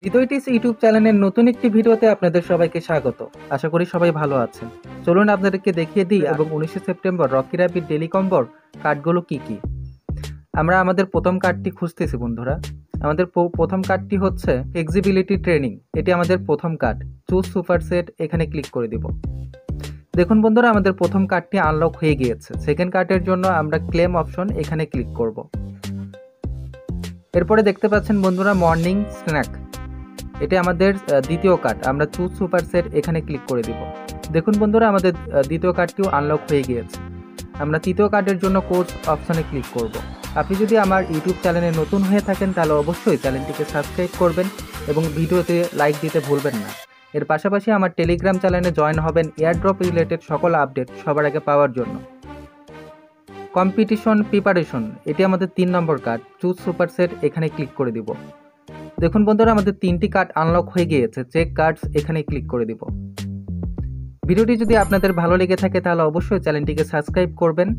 হৃদয়টিস YouTube চ্যানেলের নতুন একটি ভিডিওতে আপনাদের সবাইকে স্বাগত। আশা করি সবাই ভালো আছেন। চলুন আপনাদেরকে দেখিয়ে দিই এবং 19 সেপ্টেম্বর রকি র্যাপিড ডেলি কম্বোর কার্ডগুলো কি কি। আমরা আমাদের প্রথম কার্ডটি খুঁজতেছি বন্ধুরা। আমাদের প্রথম কার্ডটি হচ্ছে ফ্লেক্সিবিলিটি ট্রেনিং। এটি আমাদের প্রথম কার্ড। চুজ সুপার সেট, এখানে ক্লিক করে দিব। দেখুন বন্ধুরা, আমাদের প্রথম কার্ডটি আনলক হয়ে গিয়েছে। সেকেন্ড কার্ডের জন্য আমরা ক্লেম অপশন এখানে ক্লিক করব। এরপরে দেখতে পাচ্ছেন বন্ধুরা মর্নিং স্ন্যাক, এটা আমাদের দ্বিতীয় কার্ড। আমরা চুজ সুপার সেট এখানে ক্লিক করে দিব। দেখুন বন্ধুরা, আমাদের দ্বিতীয় কার্ডটিও আনলক হয়ে গিয়েছে। আমরা তৃতীয় কার্ডের জন্য কোর্স অপশনে ক্লিক করব। আপনি যদি আমার ইউটিউব চ্যানেলে নতুন হয়ে থাকেন তাহলে অবশ্যই চ্যানেলটিকে সাবস্ক্রাইব করবেন এবং ভিডিওতে লাইক দিতে ভুলবেন না। এর পাশাপাশি আমার টেলিগ্রাম চ্যানেলে জয়েন হবেন এয়ারড্রপ রিলেটেড সকল আপডেট সবার আগে পাওয়ার জন্য। কম্পিটিশন প্রিপারেশন, এটি আমাদের 3 নম্বর কার্ড। চুজ সুপার সেট এখানে ক্লিক করে দিব। দেখুন বন্ধুরা, আমাদের 3টি কার্ড আনলক হয়ে গিয়েছে। চেক কার্ডস এখানে ক্লিক করে দিব। ভিডিওটি যদি আপনাদের ভালো লেগে থাকে তাহলে অবশ্যই চ্যানেলটিকে সাবস্ক্রাইব করবেন।